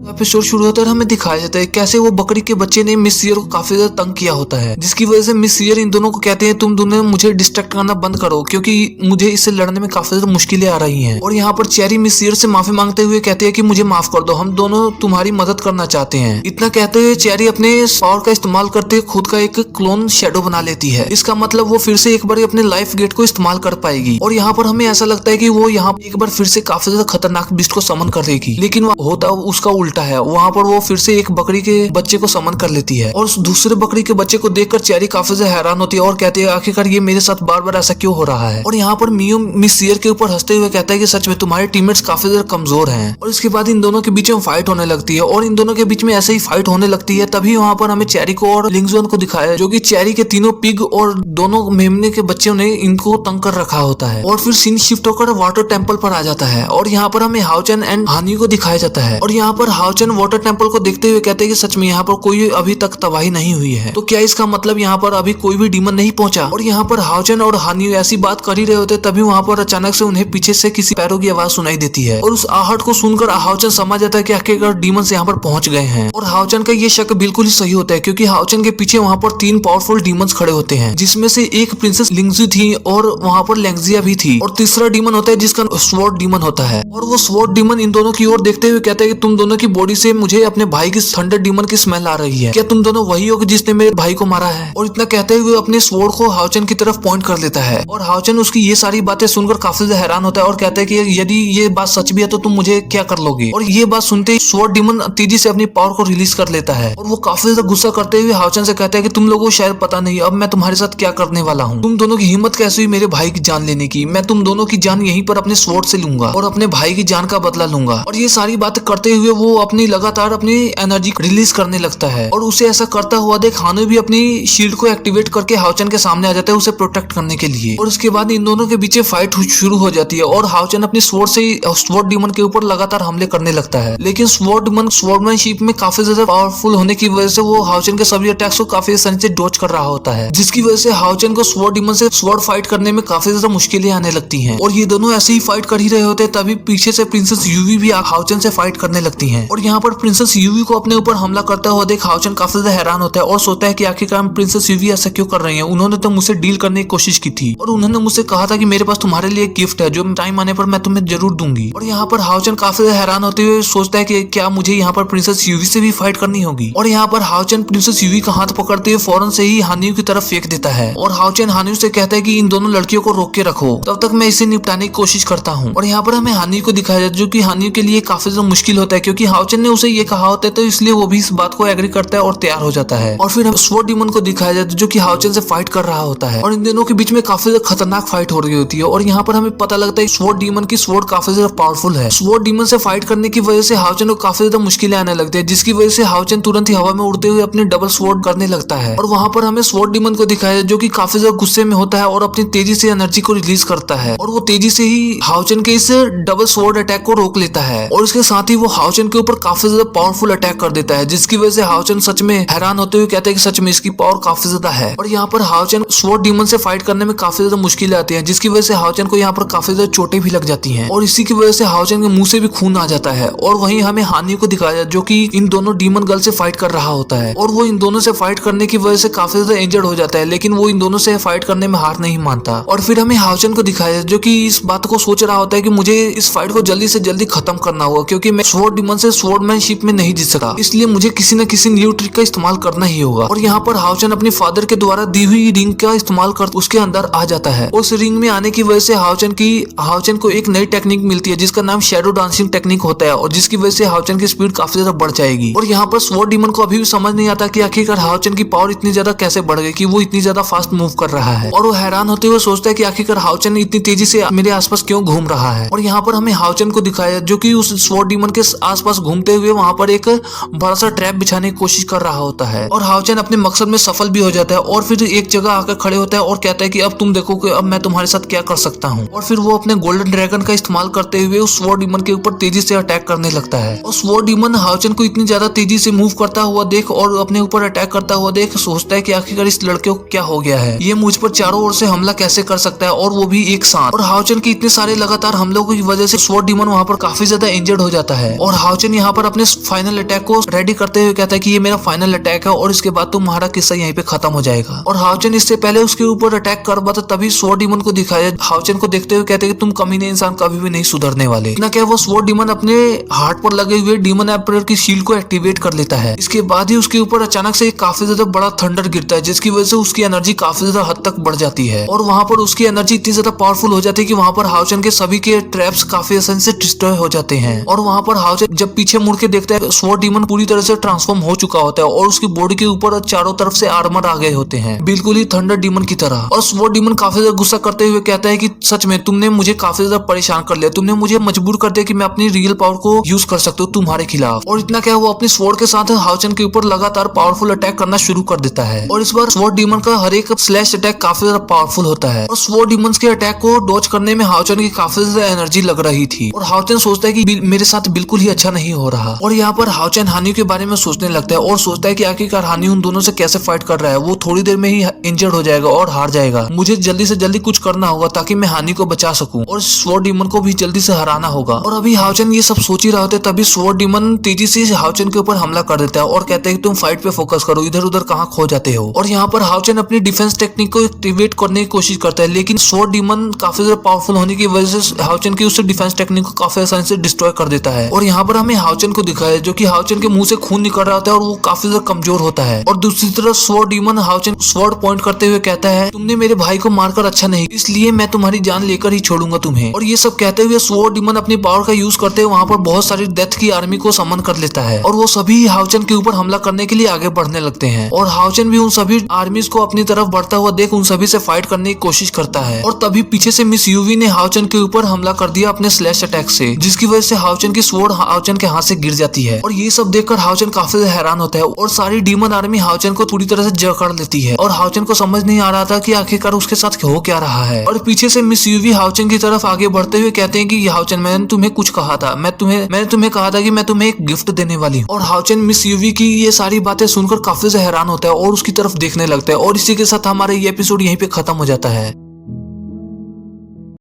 Episode शुरू होता है और हमें दिखाया जाता है कैसे वो बकरी के बच्चे ने मिस सीयर को काफी ज्यादा तंग किया होता है, जिसकी वजह से मिस सीयर इन दोनों को कहते हैं तुम दोनों मुझे डिस्ट्रैक्ट करना बंद करो क्योंकि मुझे इससे लड़ने में काफी ज्यादा मुश्किलें आ रही हैं। और यहाँ पर चेरी मिस सीयर से माफी मांगते हुए कहते हैं कि मुझे माफ कर दो, हम दोनों तुम्हारी मदद करना चाहते हैं। इतना कहते हुए चेरी अपने पावर का इस्तेमाल करते खुद का एक क्लोन शेडो बना लेती है। इसका मतलब वो फिर से एक बार अपने लाइफ गेट को इस्तेमाल कर पाएगी और यहाँ पर हमें ऐसा लगता है कि वो यहाँ एक बार फिर से काफी ज्यादा खतरनाक बिस्ट को समन कर देगी, लेकिन होता उसका उल्टा है। वहाँ पर वो फिर से एक बकरी के बच्चे को समन कर लेती है और उस दूसरे बकरी के बच्चे को देखकर चेरी काफी ज्यादा हैरान होती है और कहती है आखिरकार ये मेरे साथ बार बार ऐसा क्यों हो रहा है। और यहाँ पर मियो मिस सीयर के ऊपर हंसते हुए कहता है कि सच में तुम्हारे टीममेट्स काफी ज्यादा कमजोर हैं। और इसके बाद इन दोनों के बीच में फाइट होने लगती है और इन दोनों के बीच में ऐसे ही फाइट होने लगती है। तभी वहाँ पर हमें चेरी को और लिंगजुन को दिखाया जो कि चेरी के तीनों पिग और दोनों मेमने के बच्चों ने इनको तंग कर रखा होता है। और फिर सीन शिफ्ट होकर वाटर टेम्पल पर आ जाता है और यहाँ पर हमें हाओचन एंड हानी को दिखाया जाता है। और यहाँ पर हाओचन वाटर टेम्पल को देखते हुए कहते हैं कि सच में यहाँ पर कोई अभी तक तबाही नहीं हुई है, तो क्या इसका मतलब यहाँ पर अभी कोई भी डीमन नहीं पहुंचा। और यहाँ पर हाओचन और हानी ऐसी बात कर ही रहे होते तभी वहाँ पर अचानक से उन्हें पीछे से किसी पैरों की आवाज सुनाई देती है और उस आहट को सुनकर हाओचन समझ जाता है कि आखिरकार डीमंस यहाँ पर पहुंच गए हैं। और हाओचन का ये शक बिल्कुल ही सही होता है क्योंकि हाओचन के पीछे वहाँ पर 3 पावरफुल डीमंस खड़े होते हैं, जिसमें से एक प्रिंसेस लिंगजू थी और वहाँ पर लेंगजिया भी थी और तीसरा डीमन होता है जिसका स्वॉर्ड डीमन होता है। और वो स्वॉर्ड डीमन इन दोनों की ओर देखते हुए कहता है कि तुम दोनों की बॉडी से मुझे अपने भाई की थंडर डीमन की स्मेल आ रही है, क्या तुम दोनों वही हो जिसने मेरे भाई को मारा है। और इतना कहते हुए अपने स्वॉर्ड को हाओचन की तरफ पॉइंट कर लेता है और हाओचन उसकी ये सारी बातें सुनकर काफी ज्यादा हैरान होता है और कहता है कि यदि ये बात सच भी है तो तुम मुझे क्या कर लोगे। और ये बात सुनते ही स्वॉर्ड डीमन तेजी से अपनी पावर को रिलीज कर लेता है और वो काफी ज्यादा गुस्सा करते हुए हाओचन से कहता है कि तुम लोगों को शायद पता नहीं अब मैं तुम्हारे साथ क्या करने वाला हूँ। तुम दोनों की हिम्मत कैसे हुई मेरे भाई की जान लेने की, मैं तुम दोनों की जान यहीं पर अपने स्वॉर्ड से लूंगा और अपने भाई की जान का बदला लूंगा। और ये सारी बातें करते हुए वो अपनी लगातार अपनी एनर्जी रिलीज करने लगता है और उसे ऐसा करता हुआ देख हानु भी अपनी शील्ड को एक्टिवेट करके हाओचन के सामने आ जाता है उसे प्रोटेक्ट करने के लिए। और उसके बाद इन दोनों के बीच फाइट शुरू हो जाती है और हाओचन अपनी स्वॉर्ड से स्वॉर्ड डीमन के ऊपर लगातार हमले करने लगता है, लेकिन स्वॉर्डमैनशिप में काफी ज्यादा पावरफुल होने की वजह से वो हाओचन के सभी अटैक्स को काफी आसानी से डॉज कर रहा होता है, जिसकी वजह से हाओचन को स्वॉर्ड डीमन से स्वॉर्ड फाइट करने में काफी ज्यादा मुश्किलें आने लगती हैं। और ये दोनों ऐसे ही फाइट कर ही रहे होते हैं तभी पीछे से प्रिंसेस यूवी भी हाओचन से फाइट करने लगती हैं। और यहाँ पर प्रिंसेस यूवी को अपने ऊपर हमला करता हुआ देख हाओचन काफी ज्यादा हैरान होता है और सोचता है कि आखिरकार प्रिंसेस यूवी ऐसा क्यों कर रही है, उन्होंने तो मुझसे डील करने की कोशिश की थी और उन्होंने मुझसे कहा था कि मेरे पास तुम्हारे लिए एक गिफ्ट है जो टाइम आने पर मैं तुम्हें जरूर दूंगी। और यहाँ पर हाओचन काफी ज्यादा हैरान होते हुए सोचता है कि क्या मुझे यहाँ पर प्रिंसेस यूवी से भी फाइट करनी होगी। और यहाँ पर हाओचन प्रिंसेस यूवी का हाथ पकड़ते हुए फौरन से ही हानियू की तरफ फेंक देता है और हाओचन हानियू से कहता है कि इन दोनों लड़कियों को रोक के रखो, तब तक मैं इसे निपटाने की कोशिश करता हूँ। और यहाँ पर हमें हानियू को दिखाया जाता है जो कि हानियू के लिए काफी ज्यादा मुश्किल होता है क्योंकि हाओचन ने उसे ये कहा होता है, तो इसलिए वो भी इस बात को एग्री करता है और तैयार हो जाता है। और फिर स्वॉर्ड डीमन को दिखाया जाता है जो कि हाओचन से फाइट कर रहा होता है और इन दोनों के बीच में काफी ज्यादा खतरनाक फाइट हो रही होती है। और यहाँ पर हमें पता लगता है स्वॉर्ड डीमन की स्वॉर्ड काफी ज्यादा पावरफुल है। स्वॉर्ड डीमन से फाइट करने की वजह से हाओचन को काफी ज्यादा मुश्किलें आने लगती है, जिसकी वजह से हाओचन तुरंत ही हवा में उड़ते हुए अपने डबल स्वॉर्ड करने लगता है। और वहाँ पर हमें स्वॉर्ड डीमन को दिखाया जो कि काफी ज्यादा गुस्से में होता है और अपनी तेजी से एनर्जी को रिलीज करता है और वो तेजी से ही हाओचन के इस डबल स्वॉर्ड अटैक को रोक लेता है और इसके साथ ही वो हाओचन के ऊपर काफी ज्यादा पावरफुल अटैक कर देता है, जिसकी वजह से हाओचन सच में हैरान होते हुए कहते हैं कि सच में इसकी पावर काफी ज्यादा है। और यहाँ पर हाओचन स्वॉर्ड डीमन से फाइट करने में काफी ज्यादा मुश्किलें आती हैं, जिसकी वजह से हाओचन को यहाँ पर काफी ज्यादा चोटें भी लग जाती हैं और इसी की वजह से हाओचन के मुंह से भी खून आ जाता है। और वहीं हमें हानियू को दिखाया जो कि इन दोनों डीमन गर्ल से फाइट कर रहा होता है और वो इन दोनों से फाइट करने की वजह से काफी ज्यादा इंजर्ड हो जाता है, लेकिन वो इन दोनों से फाइट करने में हार नहीं मानता। और फिर हमें हाओचन को दिखाया जो कि इस बात को सोच रहा होता है कि मुझे इस फाइट को जल्दी से जल्दी खत्म करना होगा क्योंकि मैं स्वॉर्ड डीमन से स्वॉर्डमैनशिप में नहीं जीत सका, इसलिए मुझे किसी न किसी न्यू ट्रिक का इस्तेमाल करना ही होगा। और यहाँ पर हाओचन अपने फादर के द्वारा दी हुई रिंग का इस्तेमाल कर उसके अंदर आ जाता है। उस रिंग में आने की वजह से हाओचन को एक नई टेक्निक मिलती है जिसका नाम शैडो डांसिंग टेक्निक होता है और जिसकी वजह से हाओचन की स्पीड काफी ज्यादा बढ़ जाएगी। और यहाँ पर स्वॉर्ड डीमन को अभी भी समझ नहीं आता कि आखिरकार हाओचन की पावर इतनी ज्यादा कैसे बढ़ गई कि वो इतनी ज्यादा फास्ट मूव कर रहा है और वो हैरान होते हुए सोचता है कि आखिरकार हाओचन इतनी तेजी से मेरे आसपास क्यों घूम रहा है। और यहाँ पर हमें हाओचन को दिखाया जो कि उस स्वॉर्ड डीमन के आसपास घूमते हुए वहां पर एक बड़ा सा ट्रैप बिछाने की कोशिश कर रहा होता है और हाओचन अपने मकसद में सफल भी हो जाता है और फिर एक जगह आकर खड़े होता है और कहता है कि अब तुम देखो कि अब मैं तुम्हारे साथ क्या कर सकता हूँ। और फिर वो अपने गोल्डन ड्रैगन का इस्तेमाल करते हुए उस स्वॉर्ड डीमन के ऊपर तेजी से अटैक करने लगता है और स्वॉर्ड डीमन हाओचन को इतनी ज्यादा तेजी से मूव करता हुआ देख और अपने ऊपर अटैक करता हुआ देख सोचता है कि आखिरकार इस लड़के को क्या हो गया है, ये मुझ पर चारों ओर से हमला कैसे कर सकता है और वो भी एक साथ। और हाओचन के इतने सारे लगातार हमलों की वजह से स्वॉर्ड डीमन वहां पर काफी ज्यादा इंजर्ड हो जाता है और हाओचन यहाँ पर अपने फाइनल अटैक को रेडी करते हुए कहता है कि ये मेरा फाइनल अटैक है और इसके बाद तुम्हारा किस्सा यहीं पे खत्म हो जाएगा। और हाउचेन इससे पहले उसके ऊपर अटैक कर पाता तभी स्वॉर्ड डीमन को दिखाया। हाउचेन को देखते हुए कहते हैं कि तुम कमीने इंसान कभी भी नहीं सुधरने वाले। इतना क्या वो स्वॉर्ड डीमन अपने हार्ट पर लगे हुए डीमन एम्परर की शील्ड को एक्टिवेट कर लेता है। इसके बाद ही उसके ऊपर अचानक से काफी ज्यादा बड़ा थंडर गिरता है, जिसकी वजह से उसकी एनर्जी काफी ज्यादा हद तक बढ़ जाती है और वहां पर उसकी एनर्जी इतनी ज्यादा पावरफुल हो जाती है कि वहां पर हाउचेन के सभी के ट्रैप्स काफी आसानी से डिस्ट्रॉय हो जाते हैं। और वहां पर हाउचेन जब पीछे मुड़ के देखता है स्वॉर्ड डीमन पूरी तरह से ट्रांसफॉर्म हो चुका होता है और उसकी बॉडी के ऊपर चारों तरफ से आर्मर आ गए होते हैं, बिल्कुल ही थंडर डीमन की तरह। और स्वॉर्ड डीमन काफी ज्यादा गुस्सा करते हुए कहता है कि सच में तुमने मुझे काफी ज्यादा परेशान कर लिया, तुमने मुझे मजबूर कर दिया कि मैं अपनी रियल पावर को यूज कर सकता हूँ तुम्हारे खिलाफ। और इतना क्या वो अपनी स्वॉर्ड के साथ हाउचेन के ऊपर लगातार पावरफुल अटैक करना शुरू कर देता है। और इस बार स्वॉर्ड डीमन का हर एक स्लैश अटैक काफी ज्यादा पावरफुल होता है और स्वॉर्ड डीमंस के अटैक को डॉज करने में हाउचेन की काफी ज्यादा एनर्जी लग रही थी। और हाउचेन सोचता है कि मेरे साथ बिल्कुल ही अच्छा नहीं हो रहा। और यहाँ पर हाउचेन हानियो के बारे में सोचने लगता है और सोचता है कि आखिरकार हानियो उन दोनों से कैसे फाइट कर रहा है। वो थोड़ी देर में ही इंजर्ड हो जाएगा और हार जाएगा। मुझे जल्दी से जल्दी कुछ करना होगा ताकि मैं हानि को बचा सकूं और स्वॉर्ड डीमन को भी जल्दी से हराना होगा। और अभी हाउचेन ये सब सोच ही रहे होते तभी स्वॉर्ड डीमन तेजी से हाउचेन के ऊपर हमला कर देता है और कहता है कि तुम फाइट पे फोकस करो, इधर उधर कहाँ खो जाते हो। और यहाँ पर हाउचेन अपनी डिफेंस टेक्निक को एक्टिवेट करने की कोशिश करता है, लेकिन स्वॉर्ड डीमन काफी ज्यादा पावरफुल होने की वजह से हाउचेन की उससे डिफेंस टेक्निक को काफी आसानी से डिस्ट्रॉय कर देता है। और यहाँ पर हमें हाउचेन को दिखाया जो कि हाउचेन के मुंह से खून निकल रहा होता है और वो काफी ज्यादा कमजोर होता है। और दूसरी तरफ sword demon Haochen sword point करते हुए कहता है तुमने मेरे भाई को मारकर अच्छा नहीं, इसलिए मैं तुम्हारी जान लेकर ही छोड़ूंगा तुम्हें। और ये सब कहते हुए स्वॉर्ड डीमन अपनी पावर का यूज करते हुए वहाँ पर बहुत सारी डेथ की आर्मी को समन कर लेता है और वो सभी हाउचेन के ऊपर हमला करने के लिए आगे बढ़ने लगते हैं। और हाउचेन भी उन सभी आर्मीज को अपनी तरफ बढ़ता हुआ देख उन सभी से फाइट करने की कोशिश करता है। और तभी पीछे से मिस यूवी ने हाउचेन के ऊपर हमला कर दिया अपने स्लैश अटैक से, जिसकी वजह से हाउचेन की स्वॉर्ड हाउचेन के हाथ से गिर जाती है। और ये सब देखकर हाउचेन काफी हैरान होता है और सारी डीमन आर्मी हाउचेन को पूरी तरह से जकड़ लेती है। और हाउचेन को समझ नहीं आ रहा था कि आखिरकार उसके साथ हो क्या रहा है। और पीछे से मिस यूवी हाउचेन की तरफ आगे बढ़ते हुए कहते हैं कि हाउचेन मैंने तुम्हें कुछ कहा था, मैंने तुम्हें कहा था कि मैं तुम्हें एक गिफ्ट देने वाली हूँ। और हाउचेन मिस यूवी की ये सारी बातें सुनकर काफी हैरान होता है और उसकी तरफ देखने लगता है। और इसी के साथ हमारा ये एपिसोड यहीं पे खत्म हो जाता है।